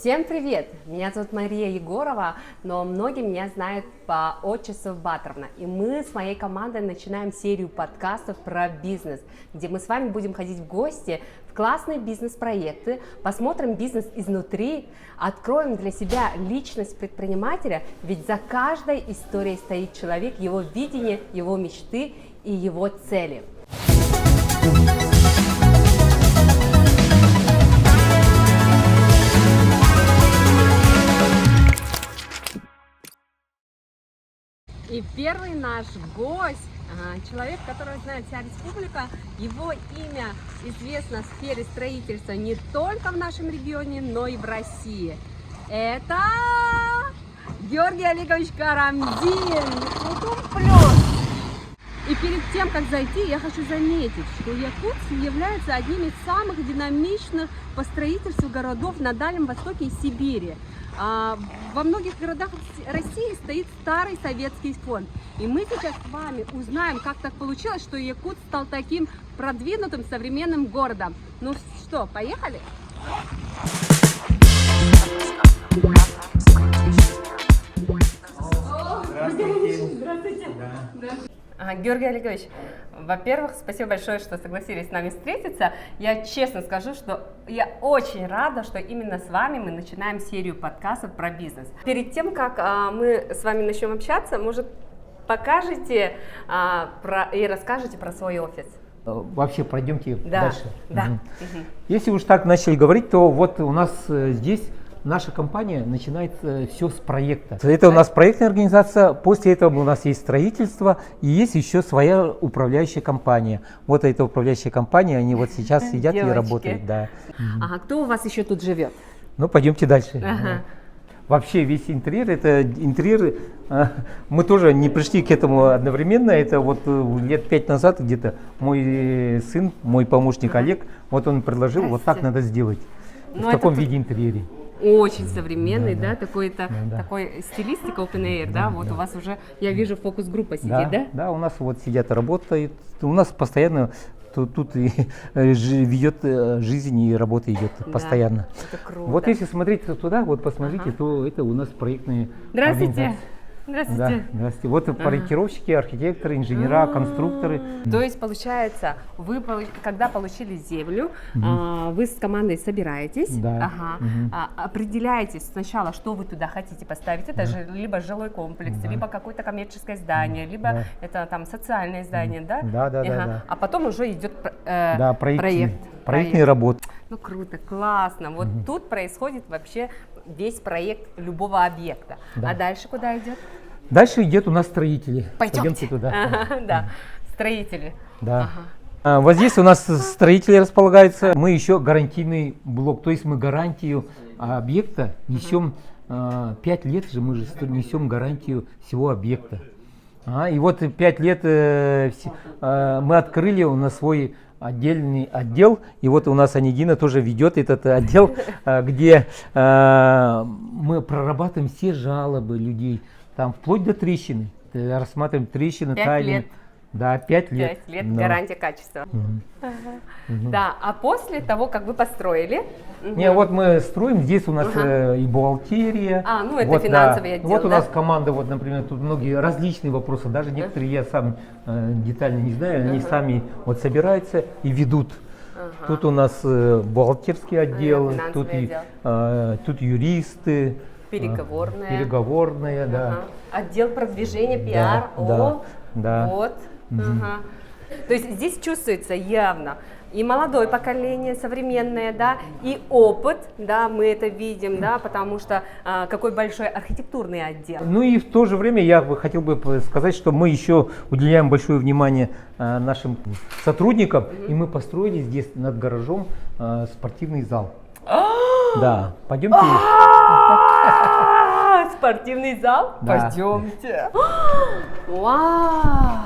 Всем привет! Меня зовут Мария Егорова, но многие меня знают по отчеству Батровна. И мы с моей командой начинаем серию подкастов про бизнес, где мы с вами будем ходить в гости в классные бизнес-проекты, посмотрим бизнес изнутри, откроем для себя личность предпринимателя, ведь за каждой историей стоит человек, его видение, его мечты и его цели. И первый наш гость, человек, которого знает вся республика, его имя известно в сфере строительства не только в нашем регионе, но и в России. Это Георгий Олегович Карамзин, плюс. И перед тем, как зайти, я хочу заметить, что Якутск является одним из самых динамичных по строительству городов на Дальнем Востоке и Сибири. Во многих городах России стоит старый советский фонд. И мы сейчас с вами узнаем, как так получилось, что Якутск стал таким продвинутым современным городом. Ну что, поехали? Здравствуйте. Георгий Олегович, во-первых, спасибо большое, что согласились с нами встретиться. Я честно скажу, что я очень рада, что именно с вами мы начинаем серию подкастов про бизнес. Перед тем, как мы с вами начнем общаться, может, покажете и расскажете про свой офис? Вообще пройдемте дальше. Да. Угу. Если уж так начали говорить, то вот у нас здесь наша компания начинает все с проекта. Это у нас проектная организация, после этого у нас есть строительство и есть еще своя управляющая компания. Вот эта управляющая компания, они вот сейчас сидят и работают. Да. Ага, кто у вас еще тут живет? Ну, пойдемте дальше. Ага. Вообще весь интерьер, это интерьер, мы тоже не пришли к этому одновременно, это вот лет 5 назад где-то мой сын, мой помощник Олег, вот он предложил, вот так надо сделать, в таком виде интерьере. Очень современный, да, такой стилистика open air, да, вот у вас уже, я вижу, фокус-группа сидит, да? Да, у нас вот сидят и работают, у нас постоянно тут и ведет жизнь и работа идет постоянно. Это круто. Вот если смотреть туда, вот посмотрите, то это у нас проектные Здравствуйте. Здравствуйте. Да, здравствуйте. Вот проектировщики, архитекторы, инженера, конструкторы. То есть, получается, вы, когда получили землю, вы с командой собираетесь, определяете сначала, что вы туда хотите поставить. Это же либо жилой комплекс, либо какое-то коммерческое здание, либо это там социальное здание, да? Да. А потом уже идет проектные работы. Ну круто, классно. Вот тут происходит вообще весь проект любого объекта. А дальше куда идет? Дальше идет у нас строители. Пойдемте туда. Да, строители. Да. Вот здесь у нас строители располагаются. Мы еще гарантийный блок, то есть мы гарантию объекта несем 5 лет же, мы же несем гарантию всего объекта. И вот 5 лет мы открыли на свой отдельный отдел, и вот у нас Анигина тоже ведет этот отдел, где мы прорабатываем все жалобы людей, там вплоть до трещины, рассматриваем трещины, тайны. Да, 5 лет. 5 лет гарантия качества. Да, а после того, как вы построили? Вот мы строим, здесь у нас и бухгалтерия. Ну это вот, финансовый отдел, вот у нас команда, вот, например, тут многие различные вопросы, даже некоторые я сам детально не знаю, они сами вот собираются и ведут. Тут у нас бухгалтерский отдел, тут юристы. Переговорная, да. Отдел продвижения, пиар, вот. То есть здесь чувствуется явно и молодое поколение, современное, да, и опыт, да, мы это видим, да, потому что какой большой архитектурный отдел. Ну и в то же время я хотел бы сказать, что мы еще уделяем большое внимание нашим сотрудникам, и мы построили здесь над гаражом спортивный зал. Да, пойдемте. Спортивный зал? Да. Пойдемте. Вау!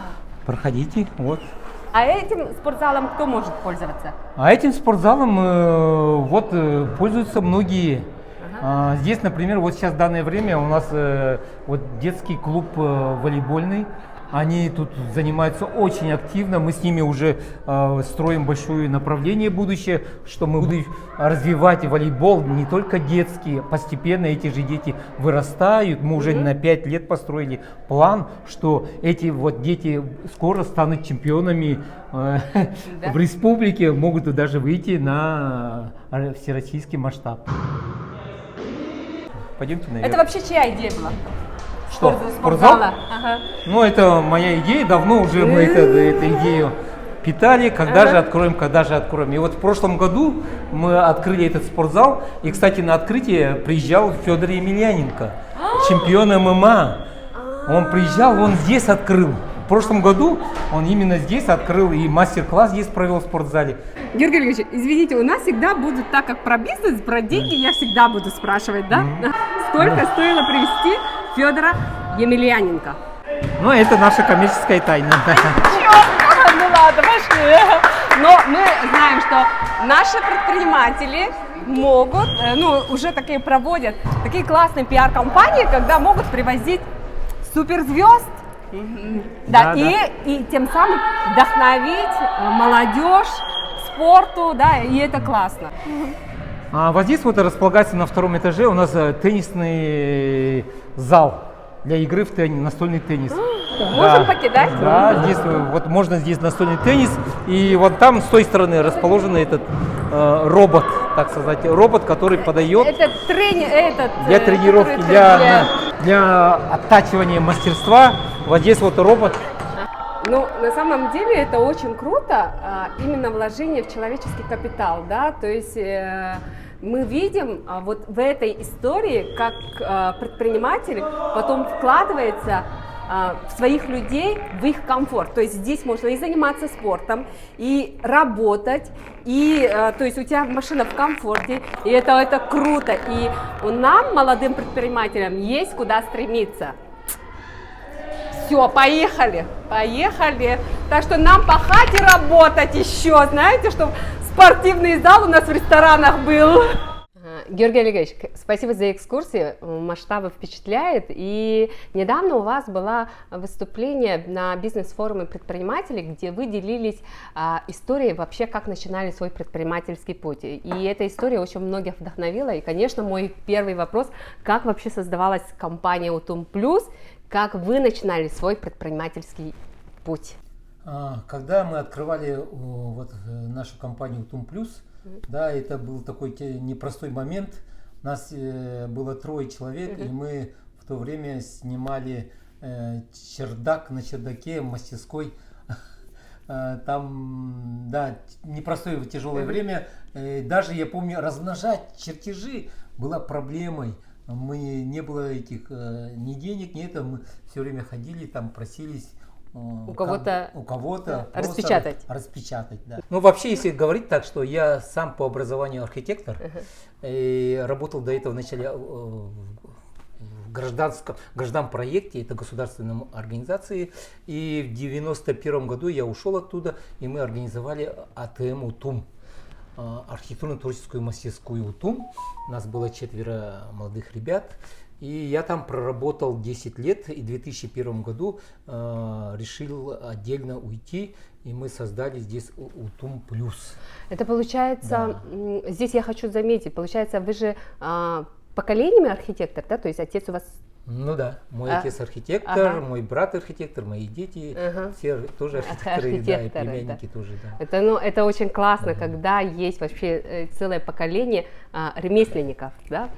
Проходите, вот. А этим спортзалом кто может пользоваться? А этим спортзалом пользуются многие. Здесь, например, вот сейчас в данное время у нас вот детский клуб волейбольный. Они тут занимаются очень активно. Мы с ними уже строим большое направление будущее, что мы будем развивать волейбол не только детский. Постепенно эти же дети вырастают. Мы уже на 5 лет построили план, что эти вот дети скоро станут чемпионами в республике, могут даже выйти на всероссийский масштаб. Пойдемте наверх. Это вообще чья идея была? Что? Спортзала? Ага. Ну, это моя идея, давно уже мы эту идею питали, когда же откроем, когда же откроем. И вот в прошлом году мы открыли этот спортзал, и, кстати, на открытие приезжал Федор Емельяненко, чемпион ММА. Он приезжал, он здесь открыл. В прошлом году он именно здесь открыл и мастер-класс здесь провел в спортзале. Георгий Георгиевич, извините, у нас всегда будут, так как про бизнес, про деньги я всегда буду спрашивать, да? Сколько стоило привести Федора Емельяненко? Ну, это наша коммерческая тайна. Ну ладно, пошли. Но мы знаем, что наши предприниматели могут, ну, уже такие проводят, такие классные пиар-компании, когда могут привозить суперзвезд. Да, и тем самым вдохновить молодежь спорту, да, и это классно. А вот здесь вот располагается на втором этаже у нас теннисный зал для игры в настольный теннис. Можем покидать? Да, здесь вот можно здесь настольный теннис, и вот там с той стороны расположен этот робот, так сказать, робот, который подает Это для тренировки, для оттачивания мастерства. Вот здесь вот робот. Ну, на самом деле это очень круто, именно вложение в человеческий капитал, да, то есть мы видим вот в этой истории, как предприниматель потом вкладывается в своих людей, в их комфорт, то есть здесь можно и заниматься спортом, и работать, и то есть у тебя машина в комфорте, и это круто, и у нам, молодым предпринимателям, есть куда стремиться. Все, поехали, поехали. Так что нам пахать и работать еще, знаете, чтобы спортивный зал у нас в ресторанах был. Георгий Олегович, спасибо за экскурсию, масштабы впечатляет. И недавно у вас было выступление на бизнес-форуме предпринимателей, где вы делились историей вообще, как начинали свой предпринимательский путь. И эта история очень многих вдохновила. И, конечно, мой первый вопрос, как вообще создавалась компания Утум Плюс, как вы начинали свой предпринимательский путь? Когда мы открывали вот нашу компанию Утум Плюс, да, это был такой непростой момент. У нас было 3 человек, и мы в то время снимали чердак на чердаке мастерской. Там, да, непростое тяжелое время. Даже, я помню, размножать чертежи была проблемой. Не было этих ни денег, ни этого. Мы все время ходили, там просились у кого-то распечатать, да. Ну, вообще, если говорить так, что я сам по образованию архитектор, и работал до этого вначале в гражданском проекте, это государственной организации, и в 91 году я ушел оттуда, и мы организовали АТМ Утум, архитектурно-творческую мастерскую Утум. У нас было 4 молодых ребят. И я там проработал 10 лет, и в 2001 году решил отдельно уйти, и мы создали здесь Утум Плюс. Это получается, здесь я хочу заметить, получается, вы же поколениями архитектор, да, то есть отец у вас... Ну да, мой отец архитектор, мой брат архитектор, мои дети, все тоже архитекторы, да, и племянники тоже, да. Это очень классно, когда есть вообще целое поколение ремесленников, да.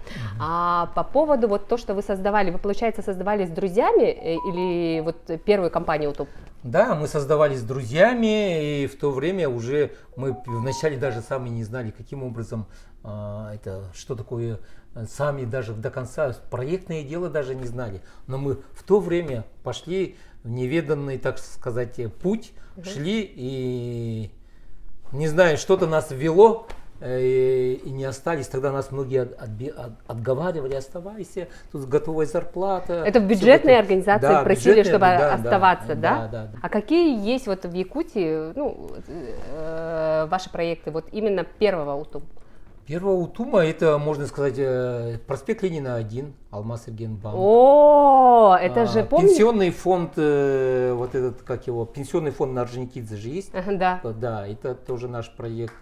А по поводу вот то, что вы создавали, вы, получается, создавали с друзьями или вот первую компанию Утум? Да, мы создавали с друзьями, и в то время уже мы вначале даже сами не знали, каким образом что такое, сами даже до конца проектное дело даже не знали. Но мы в то время пошли в неведанный, так сказать, путь, шли, и не знаю, что-то нас ввело, и не остались. Тогда нас многие отговаривали: оставайся, тут готовая зарплата. Это в бюджетной организации просили, чтобы оставаться, да? Да. А какие есть вот в Якутии, ну, ваши проекты, вот именно первого Утум? Первого УТУМа это, можно сказать, проспект Ленина 1, Алмаз-Эргенбанк. О, это же, помнишь? Пенсионный фонд, вот этот, как его, пенсионный фонд на Орджоникидзе же есть. Да. Да, это тоже наш проект.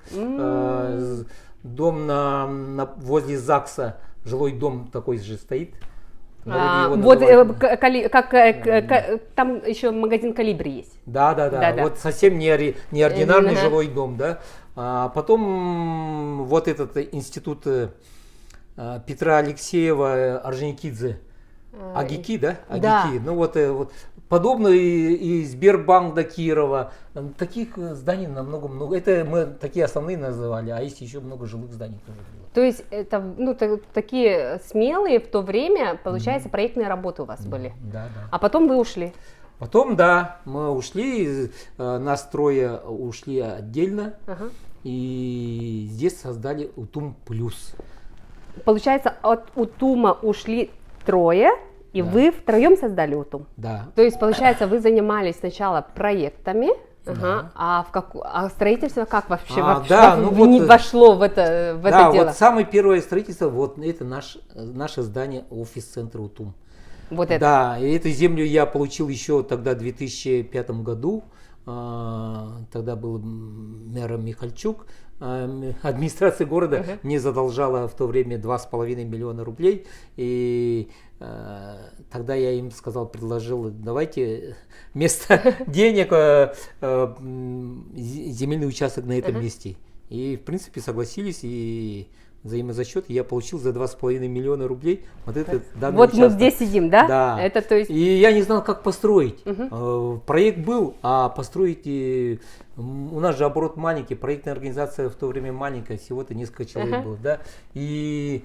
Дом возле ЗАГСа, жилой дом такой же стоит. Вот там еще магазин «Колибри» есть. Да. Вот совсем неординарный жилой дом, да. А потом вот этот институт Петра Алексеева Орджоникидзе, Агики, да? Агики. Да. Ну вот подобно и Сбербанк до Кирова. Таких зданий намного много. Это мы такие основные называли, а есть еще много жилых зданий тоже было. То есть это такие смелые в то время, получается, проектные работы у вас были. Да. А потом вы ушли. Потом, да, мы ушли, нас трое ушли отдельно, и здесь создали УТУМ Плюс. Получается, от УТУМа ушли трое, и вы втроем создали УТУМ? Да. То есть, получается, вы занимались сначала проектами, Да. а строительство как вообще вошло в это да, дело? Вот самое первое строительство, вот это наше здание, офис-центр УТУМ. Вот это. Да, и эту землю я получил еще тогда в 2005 году. Тогда был мэром Михальчук. Администрация города мне задолжала в то время 2,5 миллиона рублей. И тогда я им сказал, предложил, давайте вместо денег земельный участок на этом месте. И в принципе согласились, и взаимозасчет я получил за 2,5 миллиона рублей вот этот данный вот участок. Мы здесь сидим, да? Да. Это, то есть... И я не знал, как построить. Проект был, а построить... У нас же оборот маленький, проектная организация в то время маленькая, всего-то несколько человек было, да. И,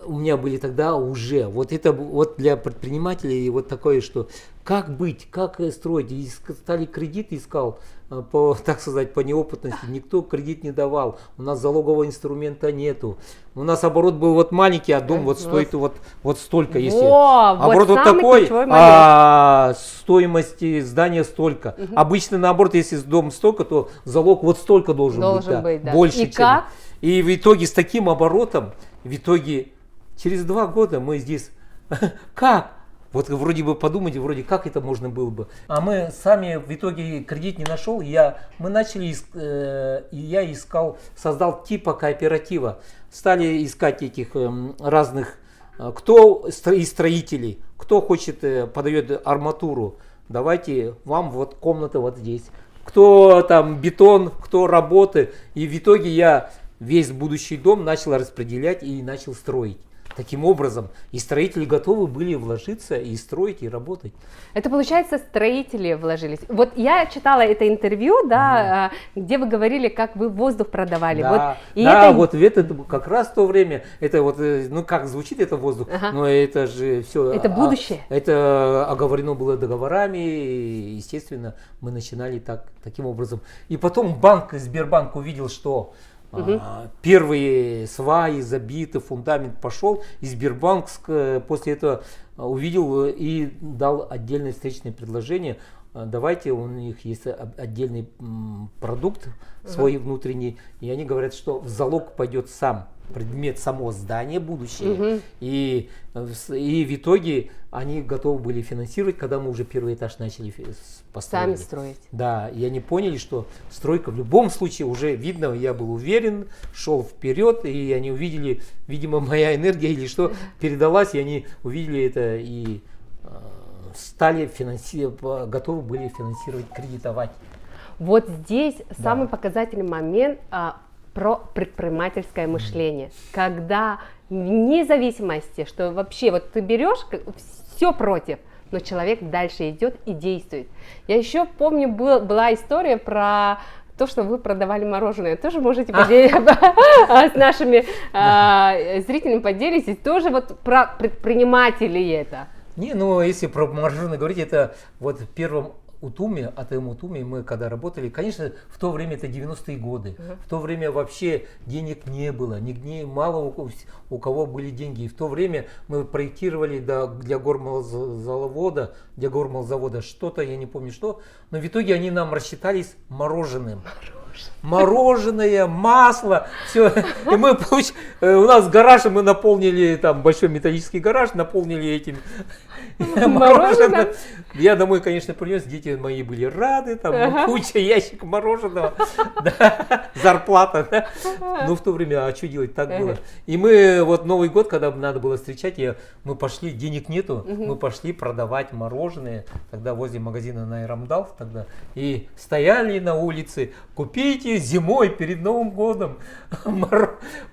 у меня были тогда уже, вот это вот для предпринимателей вот такое, что как быть, как строить. И стали кредит искал, так сказать, по неопытности. Никто кредит не давал. У нас залогового инструмента нету. У нас оборот был вот маленький, а дом вот стоит вот столько. Если оборот вот такой, а стоимость здания столько. Обычно наоборот, если дом столько, то залог вот столько должен быть. Да. Больше, и как? И в итоге с таким оборотом, через 2 года мы здесь, как? Вот вроде бы подумайте, вроде как это можно было бы. А мы сами в итоге кредит не нашел. Мы начали, я создал типа кооператива. Стали искать этих разных, кто из строителей, кто хочет, подает арматуру. Давайте вам вот комната вот здесь. Кто там бетон, кто работы. И в итоге я весь будущий дом начал распределять и начал строить. Таким образом, и строители готовы были вложиться и строить, и работать. Это, получается, строители вложились. Вот я читала это интервью, да, где вы говорили, как вы воздух продавали. Да, вот в это как раз в то время, это вот, как звучит это воздух, но это же все... Это будущее. Это оговорено было договорами, и, естественно, мы начинали таким образом. И потом Сбербанк увидел, что... Первые сваи забиты, фундамент пошел, и Сбербанк после этого увидел и дал отдельное встречное предложение. Давайте, у них есть отдельный продукт свой внутренний, и они говорят, что в залог пойдет сам предмет, само здание, будущее. И в итоге они готовы были финансировать, когда мы уже первый этаж начали построить. Сами строить. Да, и они поняли, что стройка в любом случае уже видно, я был уверен, шел вперед, и они увидели, видимо, моя энергия или что передалась, и они увидели это и стали готовы были финансировать, кредитовать. Вот здесь самый показательный момент про предпринимательское мышление, когда вне зависимости, что вообще вот ты берешь все против, но человек дальше идет и действует. Я еще помню, была история про то, что вы продавали мороженое. Тоже можете с нашими зрителями поделитесь, тоже вот про предпринимателей это. Не, если про мороженое говорить, это вот в первом УТУМе, АТМ УТУМе мы когда работали, конечно, в то время это 90-е годы, в то время вообще денег не было, мало у кого были деньги. И в то время мы проектировали для гормолзавода что-то, я не помню что, но в итоге они нам рассчитались мороженым. мороженое, масло, все. И мы у нас гараж, и мы наполнили, там большой металлический гараж, наполнили этим мороженым. Я домой, конечно, принес, дети мои были рады, там куча ящик мороженого, зарплата. Да. Ну, в то время, а что делать, так было. И мы вот Новый год, когда надо было встречать, мы пошли, денег нету, мы пошли продавать мороженое, тогда возле магазина на Ирамдал, тогда, и стояли на улице, купите зимой перед Новым годом,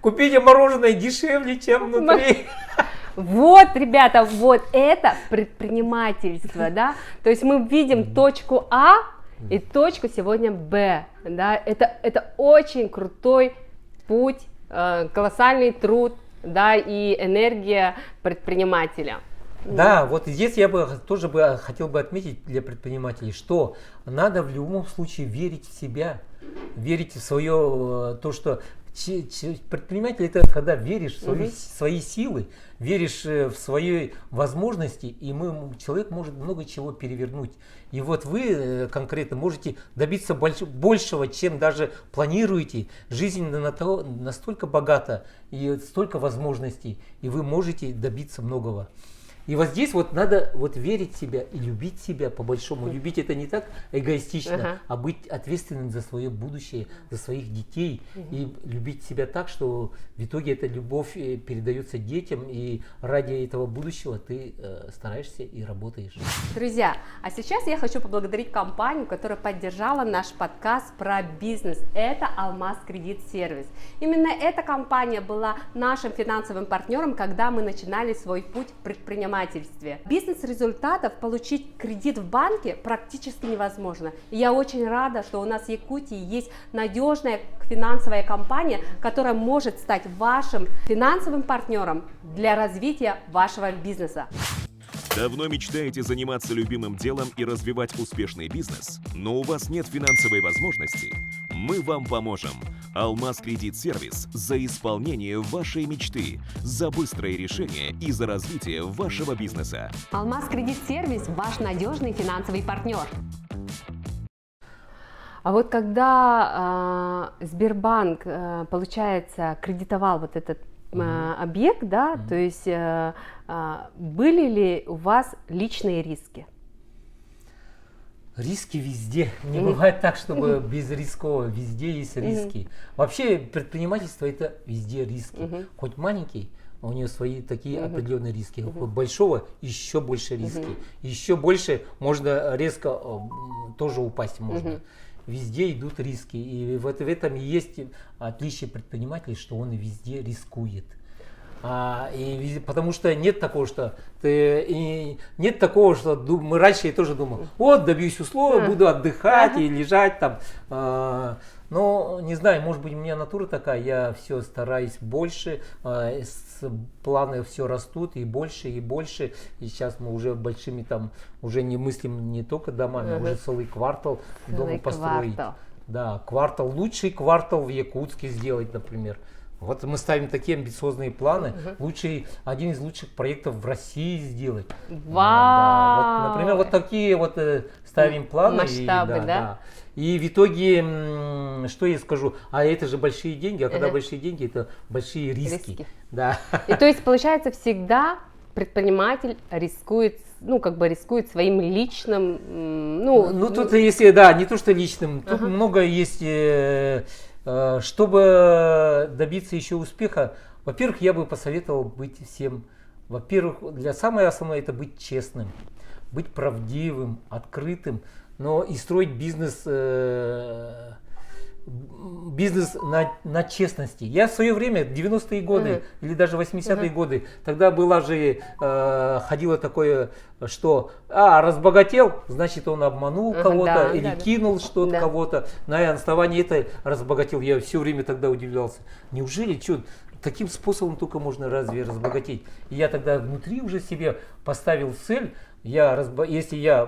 купите мороженое дешевле, чем внутри. Вот, ребята, вот это предпринимательство, да, то есть мы видим точку А и точку сегодня Б, да, это очень крутой путь, колоссальный труд, да, и энергия предпринимателя. Да, вот здесь я бы тоже хотел бы отметить для предпринимателей, что надо в любом случае верить в себя, верить в свое, то, что предприниматель это когда веришь в свои силы, веришь в свои возможности, и человек может много чего перевернуть. И вот вы конкретно можете добиться большего, чем даже планируете. Жизнь настолько богата и столько возможностей, и вы можете добиться многого. И вот здесь вот надо вот верить в себя и любить себя по-большому. Любить это не так эгоистично, а быть ответственным за свое будущее, за своих детей. И любить себя так, что в итоге эта любовь передается детям, и ради этого будущего ты стараешься и работаешь. Друзья, а сейчас я хочу поблагодарить компанию, которая поддержала наш подкаст про бизнес. Это Алмаз Кредит Сервис. Именно эта компания была нашим финансовым партнером, когда мы начинали свой путь в предпринимательстве. Бизнес-результатов получить кредит в банке практически невозможно. И я очень рада, что у нас в Якутии есть надежная финансовая компания, которая может стать вашим финансовым партнером для развития вашего бизнеса. Давно мечтаете заниматься любимым делом и развивать успешный бизнес, но у вас нет финансовой возможности? Мы вам поможем. Алмаз Кредит Сервис за исполнение вашей мечты, за быстрое решение и за развитие вашего бизнеса. Алмаз Кредит Сервис – ваш надежный финансовый партнер. А вот когда Сбербанк, получается, кредитовал вот этот объект, да, то есть были ли у вас личные риски? Риски везде. Не бывает так, чтобы без рискового. Везде есть риски. Вообще предпринимательство это везде риски. Хоть маленький, у него свои такие определенные риски. У большого еще больше риски. Еще больше можно резко тоже упасть можно. Везде идут риски. И в этом и есть отличие предпринимателей, что он везде рискует. Потому что нет такого, что мы раньше я тоже думал, вот добьюсь условия, буду отдыхать и лежать там. Но не знаю, может быть у меня натура такая, я все стараюсь больше, планы все растут и больше и больше. И сейчас мы уже большими там уже не мыслим не только домами, уже целый квартал дома построить. Да, квартал, лучший квартал в Якутске сделать, например. Вот мы ставим такие амбициозные планы. Один из лучших проектов в России сделать. Вау! Да, вот, например, вот такие вот ставим планы. Масштабы, да? И в итоге, что я скажу, а это же большие деньги, а когда большие деньги, это большие риски. Да. И то есть, получается, всегда предприниматель рискует, рискует своим личным, тут если, да, не то что личным, тут много есть. Чтобы добиться еще успеха, во-первых, я бы посоветовал быть всем, во-первых, самое основное это быть честным, быть правдивым, открытым, но и строить бизнес на честности. Я в свое время, 90-е годы или даже 80-е годы, тогда была же, ходило такое, что разбогател, значит он обманул кого-то или кинул что-то кого-то, на основании этого разбогател. Я все время тогда удивлялся. Неужели, таким способом только можно разве разбогатеть? И я тогда внутри уже себе поставил цель, если я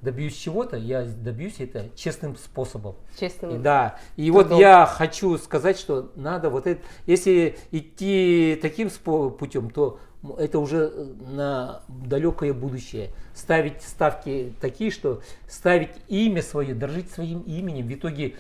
добьюсь чего-то, я добьюсь это честным способом. Честным. И вот я хочу сказать, что надо если идти таким путем, то это уже на далекое будущее. Ставить ставки такие, что ставить имя свое, дорожить своим именем. В итоге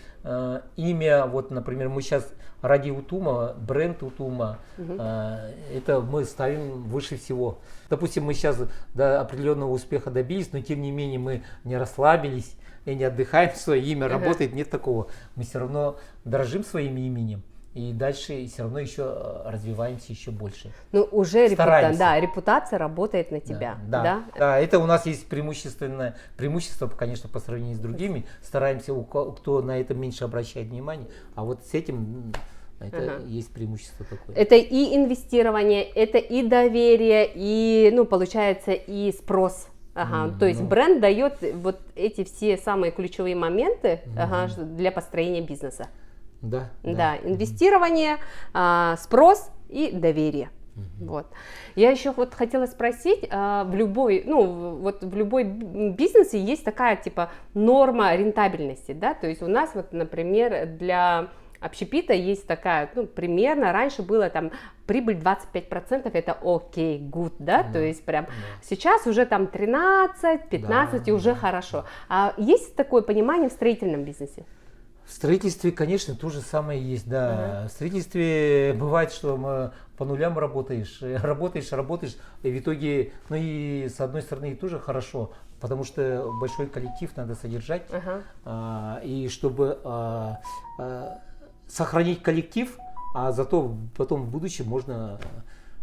имя, вот, например, мы сейчас ради Утума, бренд Утума, это мы ставим выше всего. Допустим, мы сейчас до определенного успеха добились, но тем не менее мы не расслабились и не отдыхаем, свое имя работает, нет такого. Мы все равно дорожим своим именем. И дальше все равно еще развиваемся еще больше. Ну, уже Стараемся. репутация работает на тебя. Да, это у нас есть преимущество, конечно, по сравнению с другими. Стараемся, кто на это меньше обращает внимание. А вот с этим это есть преимущество такое. Это и инвестирование, это и доверие, и, ну, получается, и спрос. То есть бренд дает вот эти все самые ключевые моменты для построения бизнеса. Да, Инвестирование, спрос и доверие. Вот. Я еще вот хотела спросить, в любой бизнесе есть такая типа норма рентабельности, да, то есть у нас вот, например, для общепита есть такая, ну, примерно, раньше было там прибыль 25%, это окей, good, да, то есть прям сейчас уже там 13-15 и уже хорошо. А есть такое понимание в строительном бизнесе? В строительстве, конечно, то же самое есть, да. В строительстве бывает, что мы по нулям работаешь, и в итоге, ну и с одной стороны тоже хорошо, потому что большой коллектив надо содержать, и чтобы сохранить коллектив, а зато потом в будущем можно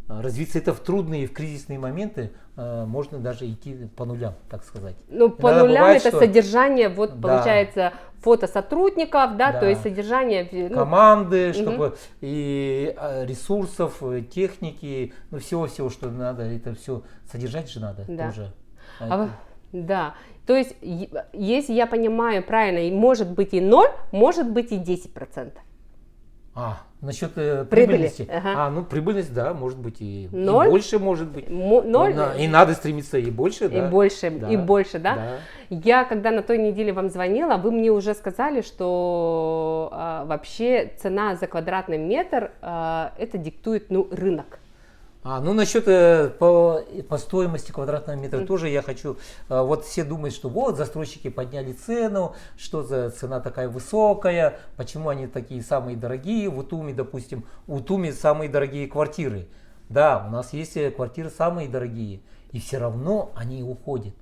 развиться. Это в трудные, в кризисные моменты можно даже идти по нулям, так сказать. Ну, по нулям бывает, это содержание, вот получается, фото сотрудников, да, то есть содержание команды, чтобы и ресурсов, техники, ну всего-всего, что надо, это все содержать же надо тоже. Да, то есть, если я понимаю правильно, может быть и 0, может быть и 10%. Насчет прибыльности. Ну прибыльность, да, может быть и больше, может быть. 0? И надо стремиться и больше, да. И больше, да? Я, когда на той неделе вам звонила, вы мне уже сказали, что вообще цена за квадратный метр, это диктует, ну, рынок. Ну, насчет по стоимости квадратного метра тоже я хочу, вот все думают, что вот застройщики подняли цену, что за цена такая высокая, почему они такие самые дорогие, в Утуме, допустим, в Утуме самые дорогие квартиры. Да, у нас есть квартиры самые дорогие, и все равно они уходят.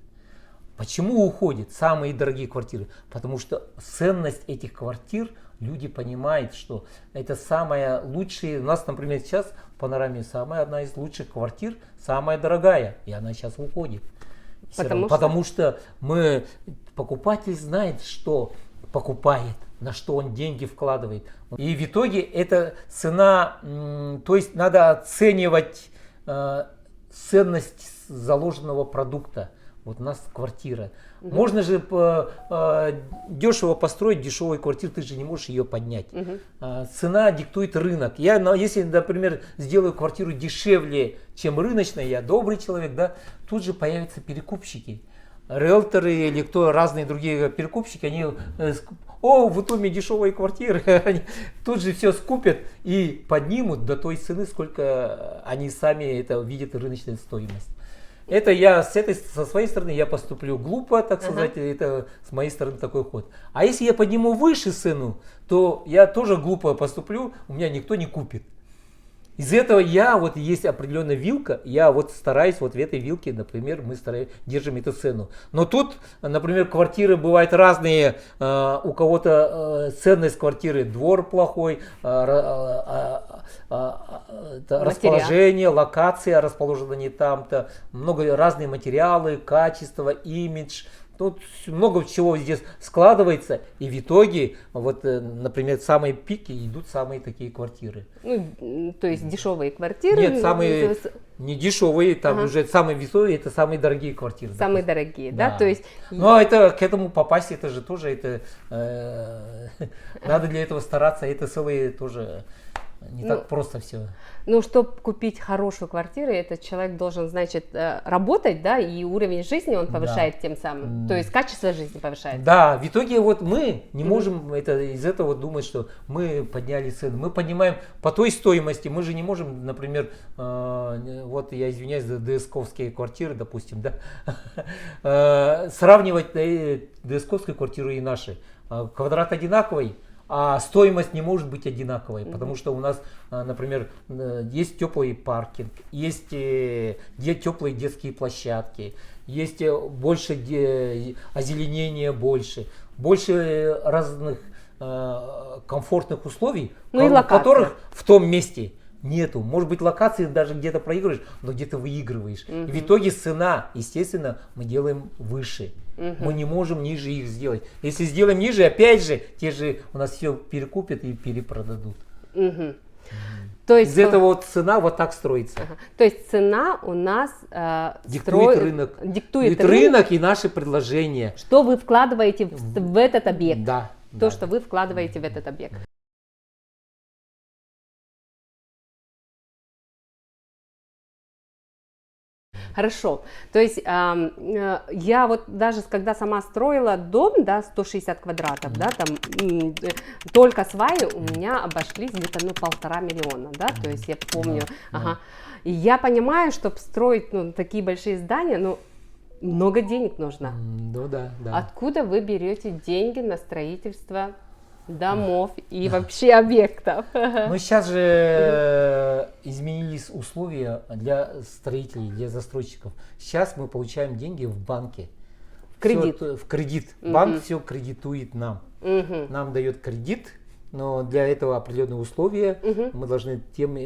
Почему уходят самые дорогие квартиры? Потому что ценность этих квартир люди понимают, что это самая лучшая. У нас, например, сейчас в Панораме самая одна из лучших квартир, самая дорогая, и она сейчас уходит. Потому что покупатель знает, что покупает, на что он деньги вкладывает. И в итоге эта цена, то есть надо оценивать ценность заложенного продукта. Вот у нас квартира. Можно же дешево построить дешевую квартиру, ты же не можешь ее поднять. Цена диктует рынок. Если, например, сделаю квартиру дешевле, чем рыночная, я добрый человек, да, тут же появятся перекупщики. Риэлторы или разные другие перекупщики, они, в Утуме дешевые квартиры, они тут же все скупят и поднимут до той цены, сколько они сами это видят рыночную стоимость. Это я со своей стороны я поступлю глупо, так сказать, это с моей стороны такой ход. А если я подниму выше цену, то я тоже глупо поступлю, у меня никто не купит. Из-за этого есть определенная вилка, я вот стараюсь вот в этой вилке, например, мы держим эту цену. Но тут, например, квартиры бывают разные, у кого-то ценность квартиры, двор плохой, расположение, локация расположена не там-то, много разные материалы, качество, имидж. Тут много чего здесь складывается, и в итоге, вот, например, самые пики идут самые такие квартиры. Ну, то есть дешевые квартиры? Нет, самые не дешевые, там уже самые весовые, это самые дорогие квартиры. Самые дорогие, да? То есть... Но это к этому попасть, это же тоже, надо для этого стараться, это целые тоже не так просто все. Ну, чтобы купить хорошую квартиру, этот человек должен, значит, работать, да, и уровень жизни он повышает тем самым, то есть качество жизни повышает. Да, в итоге вот мы не можем из этого думать, что мы подняли цены. Мы поднимаем по той стоимости, мы же не можем, например, вот я извиняюсь за ДСКовские квартиры, допустим, да, сравнивать ДСКовскую квартиру и наши. Квадрат одинаковый, а стоимость не может быть одинаковой, потому что у нас, например, есть теплый паркинг, есть теплые детские площадки, есть больше озеленения, больше разных комфортных условий, которых в том месте нету. Может быть, локации даже где-то проигрываешь, но где-то выигрываешь. И в итоге цена, естественно, мы делаем выше. Мы не можем ниже их сделать. Если сделаем ниже, опять же, те же у нас все перекупят и перепродадут. То есть, из этого вот цена вот так строится. То есть цена у нас диктует рынок и наши предложения. Что вы вкладываете в этот объект. Да. То, что вы вкладываете в этот объект. Хорошо. То есть я вот даже когда сама строила дом, да, 160 квадратов, да, там только сваи у меня обошлись где-то 1,5 миллиона, да, то есть я помню, и я понимаю, чтобы строить такие большие здания, много денег нужно. Ну да. Откуда вы берете деньги на строительство домов и вообще объектов? Ну сейчас же изменились условия для строителей, для застройщиков. Сейчас мы получаем деньги в банке. Кредит. В кредит. Банк все кредитует нам. Нам дает кредит, но для этого определенные условия. Мы должны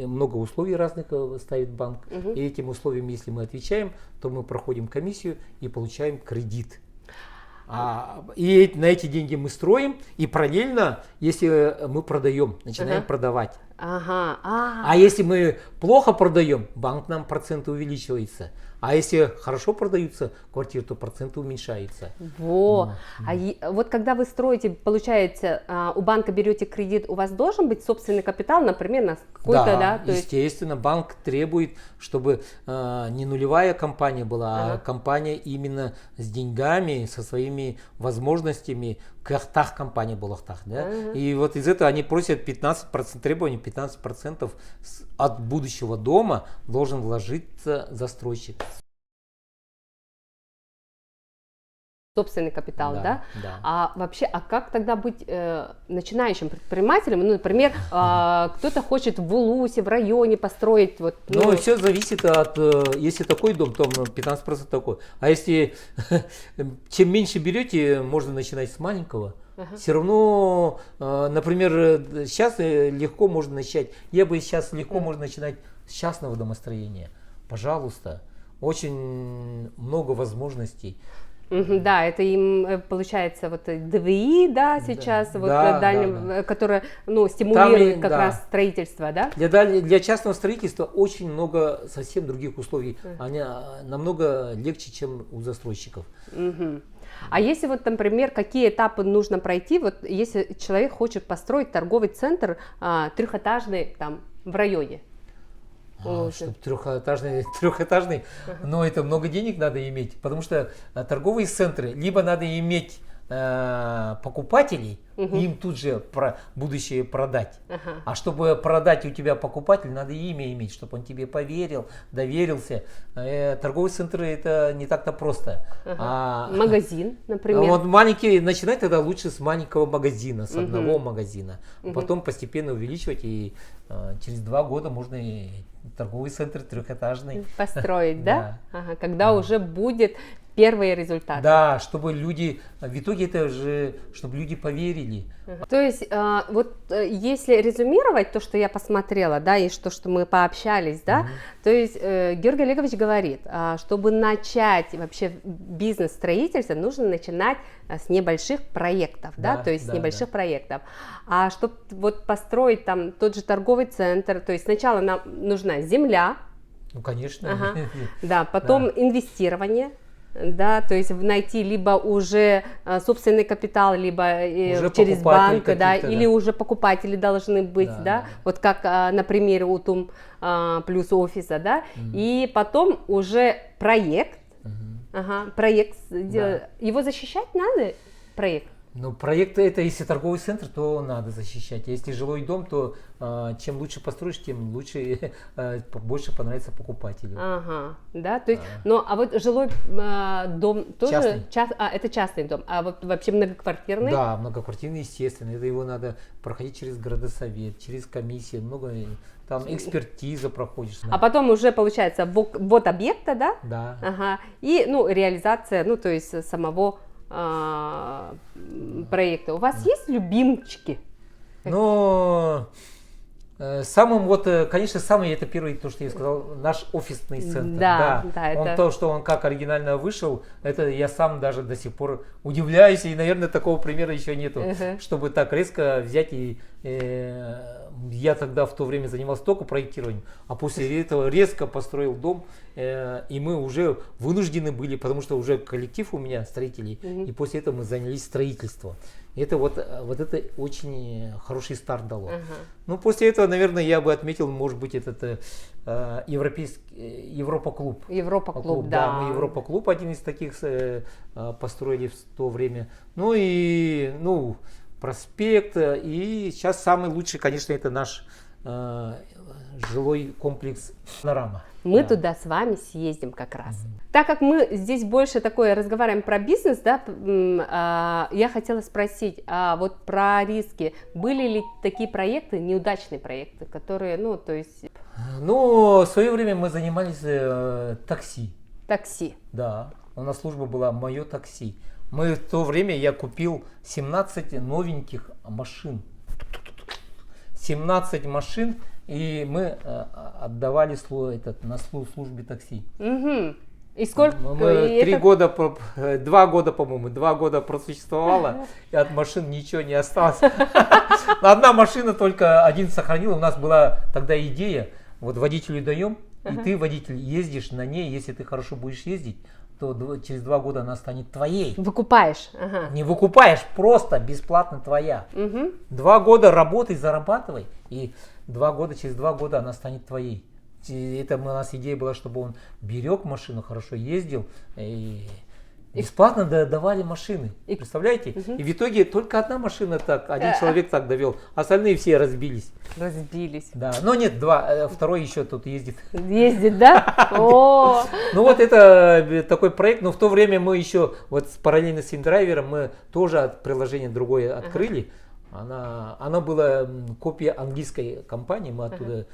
много условий разных ставить банк. И этим условиям, если мы отвечаем, то мы проходим комиссию и получаем кредит. И на эти деньги мы строим, и параллельно, если мы продаем, начинаем продавать. А если мы плохо продаем, банк нам проценты увеличивается. А если хорошо продаются квартиры, то проценты уменьшаются. Вот когда вы строите, получается, у банка берете кредит, у вас должен быть собственный капитал, например, на какой-то, да? Естественно, банк требует, чтобы не нулевая компания была, а компания именно с деньгами, со своими возможностями. Кахтах компания была, да? И вот из этого они просят 15%, требования 15% от будущего дома должен вложиться застройщик. Собственный капитал, да? А вообще, как тогда быть начинающим предпринимателем? Ну, например, кто-то хочет в Улусе, в районе построить. Ну, все зависит от, если такой дом, то 15% такой. А если чем меньше берете, можно начинать с маленького. Все равно, например, сейчас легко можно начать. Сейчас легко можно начинать с частного домостроения. Пожалуйста, очень много возможностей. Да, это им получается ДВИ, да, сейчас, которое стимулирует как раз строительство, да? Для частного строительства очень много совсем других условий. Они намного легче, чем у застройщиков. А если например, какие этапы нужно пройти, если человек хочет построить торговый центр трехэтажный там в районе? Чтобы трехэтажный, но это много денег надо иметь, потому что торговые центры либо надо иметь покупателей, им тут же будущее продать. А чтобы продать у тебя покупатель, надо имя иметь, чтобы он тебе поверил, доверился. Торговые центры это не так-то просто. Магазин, например. Маленький, начинать тогда лучше с маленького магазина, с одного магазина. Потом постепенно увеличивать, и через 2 года можно и торговый центр трехэтажный построить, да? Когда уже будет первые результаты. Да, чтобы люди, в итоге это же, чтобы люди поверили. То есть, если резюмировать то, что я посмотрела, да, и то, что мы пообщались, да, то есть Георгий Олегович говорит, чтобы начать вообще бизнес строительства, нужно начинать с небольших проектов, да, то есть с небольших проектов. А чтобы построить там тот же торговый центр, то есть сначала нам нужна земля. Ну, конечно. Да, потом инвестирование. да, то есть найти либо уже собственный капитал, либо Уже через покупатели банк, да, какие-то, или да. уже покупатели должны быть, Да, да, да. вот как, например, у Тум плюс офиса, да, и потом уже проект, проект, его защищать надо, проект? Ну, проект это, если торговый центр, то надо защищать. Если жилой дом, то чем лучше построишь, тем лучше, больше понравится покупателю. Ага, да, то есть, ну, а вот жилой дом тоже, Частный. Это частный дом, а вот вообще многоквартирный? Да, многоквартирный, естественно. Это его надо проходить через городосовет, через комиссию, много там экспертиза проходишь. А потом уже получается вот объекта, да? Да. Ага. И, ну, реализация, ну, то есть самого проекта. У вас есть любимчики? Но самым вот, конечно, самый это первый, то, что я сказал, наш офисный центр. Да, Он это... то, что он как оригинально вышел, это я сам даже до сих пор удивляюсь, и, наверное, такого примера еще нету, чтобы так резко взять и я тогда в то время занимался только проектированием, а после этого резко построил дом, и мы уже вынуждены были, потому что уже коллектив у меня строителей, и после этого мы занялись строительством. Это вот это очень хороший старт дало. Ну, после этого, наверное, я бы отметил, может быть, этот Европа-клуб. Европа-клуб, да. Мы Европа-клуб один из таких построили в то время. Ну и, ну, проспект. И сейчас самый лучший, конечно, это наш жилой комплекс «Панорама». Мы туда с вами съездим как раз. Так как мы здесь больше такое разговариваем про бизнес, да, я хотела спросить, вот про риски. Были ли такие проекты, неудачные проекты, которые, ну, то есть... Ну, в свое время мы занимались такси. Такси. Да, у нас служба была «Мое такси». Мы в то время, я купил 17 новеньких машин. 17 машин, и мы отдавали на службе такси. Угу. И сколько? Мы 2 года, по-моему, 2 года просуществовало, и от машин ничего не осталось. Одна машина только один сохранил. У нас была тогда идея, вот водителю даем, и ты, водитель, ездишь на ней, если ты хорошо будешь ездить, то через 2 года она станет твоей. Выкупаешь. Не выкупаешь, просто бесплатно твоя. 2 года работай, зарабатывай, и через 2 года она станет твоей. Это у нас идея была, чтобы он берег машину, хорошо ездил, и бесплатно давали машины. Представляете? И в итоге только одна машина так, один человек так довел, остальные все разбились. Разбились. Да, но нет, второй еще тут ездит. Ездит, да? О! Ну вот это такой проект, но в то время мы еще, вот параллельно с индрайвером, мы тоже приложение другое открыли. Она была копия английской компании, мы оттуда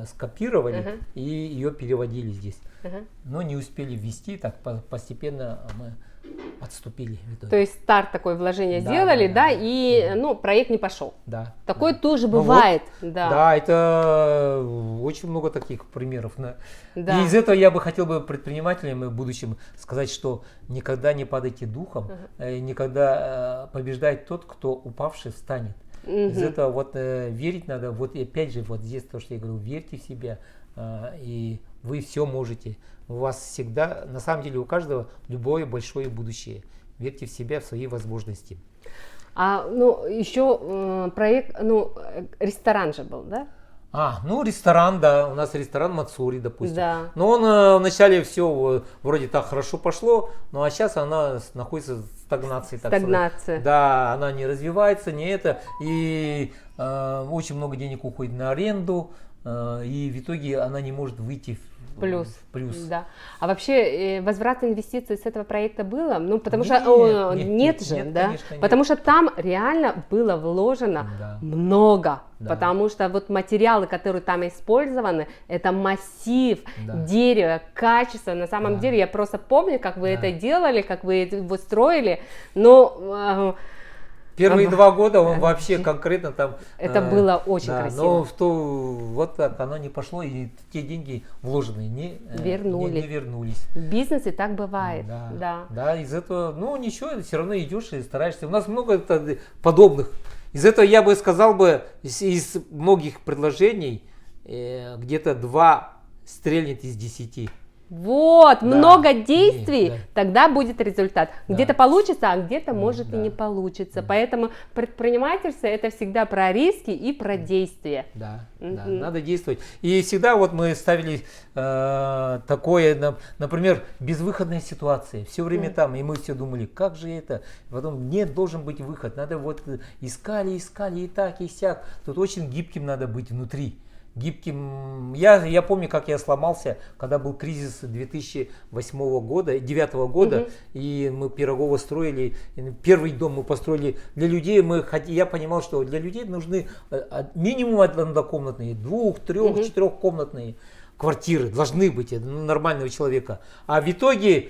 скопировали и ее переводили здесь. Но не успели ввести, так постепенно мы отступили. То есть старт такое вложение сделали, да, и ну, проект не пошел. Да. Такое тоже бывает. Вот, да. Да, это очень много таких примеров. Да. И из этого я бы хотел бы предпринимателям в будущем сказать, что никогда не падайте духом, никогда побеждает тот, кто упавший встанет. Из этого вот верить надо, вот и опять же, вот здесь то, что я говорю, верьте в себя, и вы все можете. У вас всегда, на самом деле у каждого любое большое будущее. Верьте в себя, в свои возможности. Ну, еще проект, ну, ресторан же был, да? Ну ресторан, да, у нас ресторан Мацури, допустим. Да. Но он вначале все вроде так хорошо пошло, ну а сейчас она находится в стагнации. Стагнация. Да, она не развивается, не это, и очень много денег уходит на аренду, и в итоге она не может выйти в плюс. Да. А вообще возврат инвестиций с этого проекта было? Ну, потому что нет, да? Конечно, нет. Потому что там реально было вложено много. Да. Потому что вот материалы, которые там использованы, это массив, дерево, качество. На самом деле я просто помню, как вы это делали, как вы его строили. Но первые 2 года он вообще конкретно там... Это было очень красиво. Но вот так оно не пошло, и те деньги вложенные не вернулись. В бизнесе так бывает. Да, из этого, ну ничего, все равно идешь и стараешься. У нас много подобных. Из этого я бы сказал бы, из многих предложений где-то 2 стрельнет из 10. Вот, Да, много действий, да. тогда будет результат. Да. Где-то получится, а где-то может да. и не получится. Поэтому предпринимательство это всегда про риски и про действия. Да, да, Мгм. надо действовать. И всегда вот мы ставили такое, например, безвыходные ситуации. Все время там, и мы все думали, как же это? Потом нет, должен быть выход. Надо вот искали и так, и сяк. Тут очень гибким надо быть внутри. Гибким. Я помню, как я сломался, когда был кризис 2008 года, 2009 года, и мы Пирогово строили, первый дом мы построили для людей, я понимал, что для людей нужны минимум однокомнатные, 2-, 3-, 4-комнатные квартиры, должны быть нормального человека. А в итоге,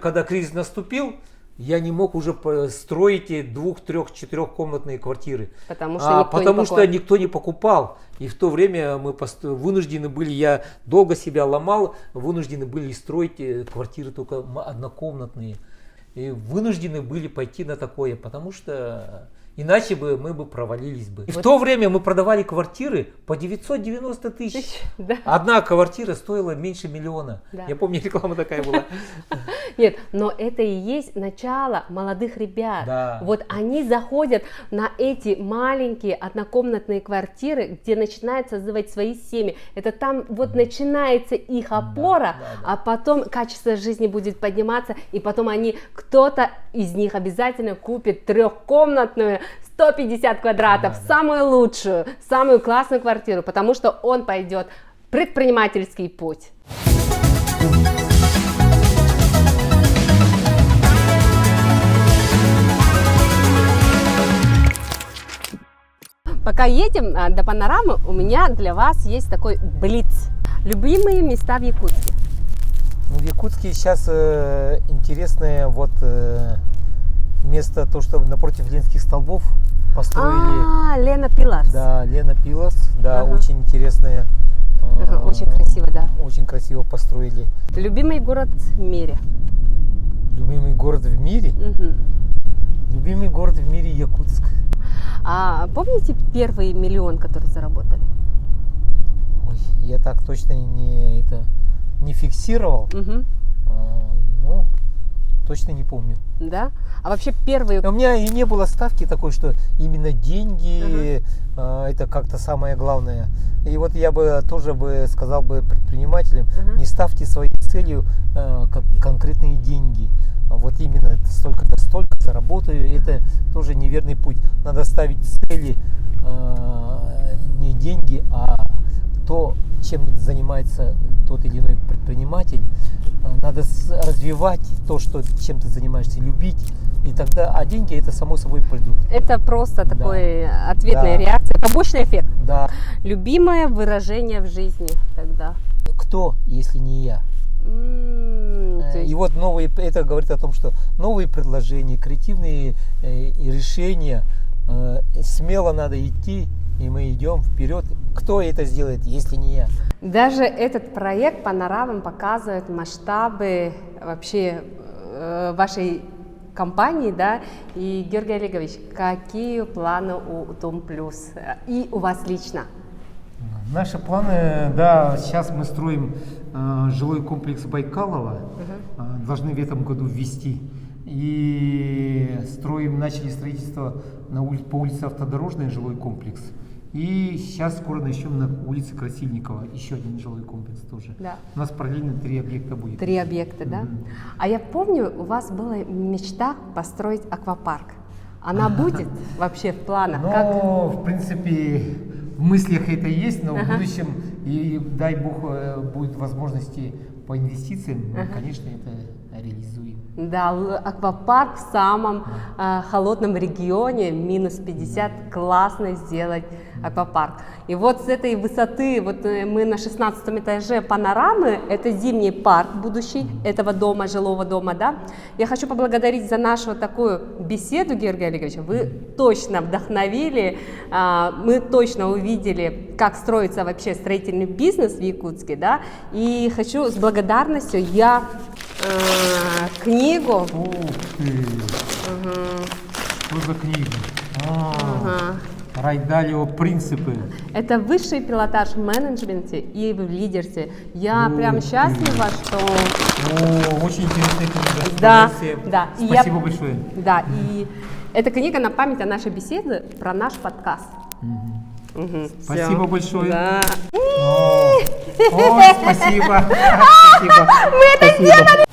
когда кризис наступил, я не мог уже строить 2-, 3-, 4-комнатные квартиры. Потому что что никто не покупал. И в то время мы вынуждены были, я долго себя ломал, вынуждены были строить квартиры только однокомнатные. И вынуждены были пойти на такое, потому что иначе бы мы бы провалились бы. И в то время мы продавали квартиры по 990 тысяч. Да. Одна квартира стоила меньше миллиона. Да. Я помню, реклама такая была. Нет, но это и есть начало молодых ребят. Да. Вот они заходят на эти маленькие однокомнатные квартиры, где начинают создавать свои семьи. Это там вот начинается их опора, а потом качество жизни будет подниматься, и потом кто-то из них обязательно купит 3-комнатную 150 квадратов, самую лучшую, самую классную квартиру, потому что он пойдет в предпринимательский путь. Пока едем до панорамы, у меня для вас есть такой блиц. Любимые места в Якутске? Ну, в Якутске сейчас интересное место, то, что напротив Ленских столбов построили. Лена Пиларс. Да, Лена Пиларс, да, очень интересное. Очень красиво, да. Очень красиво построили. Любимый город в мире? Любимый город в мире? Любимый город в мире Якутск. А помните первый миллион, который заработали? Ой, я так точно не фиксировал. Ну, точно не помню. Да? А вообще первый... У меня и не было ставки такой, что именно деньги это как-то самое главное. И вот я бы тоже сказал предпринимателям, не ставьте своей целью конкретные деньги. Вот именно столько-то столько заработаю, это тоже неверный путь. Надо ставить цели не деньги, а то, чем занимается тот или иной предприниматель. Надо развивать то, чем ты занимаешься, любить, и тогда, а деньги это само собой придут. Это просто такой ответная реакция, побочный эффект. Да. Любимое выражение в жизни тогда? Кто, если не я? И вот это говорит о том, что новые предложения, креативные решения, смело надо идти, и мы идем вперед. Кто это сделает, если не я? Даже этот проект Панорамам показывает масштабы вообще вашей компании, да? И, Георгий Олегович, какие планы у Дом Плюс и у вас лично? Наши планы, да, сейчас мы строим жилой комплекс Байкалова, должны в этом году ввести. И начали строительство по улице Автодорожная, жилой комплекс. И сейчас скоро начнем на улице Красильникова, еще один жилой комплекс тоже. Да. У нас параллельно 3 объекта будет. 3 объекта, да? А я помню, у вас была мечта построить аквапарк. Она будет вообще в планах? Ну, в принципе, в мыслях это есть, но в будущем, и дай бог, будет возможности по инвестициям, мы, конечно, это реализуем. Да, аквапарк в самом холодном регионе, минус 50, классно сделать аквапарк. И вот с этой высоты, вот мы на 16 этаже панорамы, это зимний парк будущий этого дома, жилого дома, да. Я хочу поблагодарить за нашу такую беседу, Георгий Олегович. Вы точно вдохновили, мы точно увидели, как строится вообще строительный бизнес в Якутске, да. И хочу с благодарностью книгу. Ух ты! Что за книга? Райдалио принципы. Это высший пилотаж в менеджменте и в лидерстве. Я Ух прям ты. счастлива, что... О, очень интересная книга. Да, Удовольствие. да. И Спасибо большое. Да, и эта книга на память о нашей беседе про наш подкаст. Мгм, Спасибо всё. большое. Да. О, спасибо. Спасибо. Мы это сделали!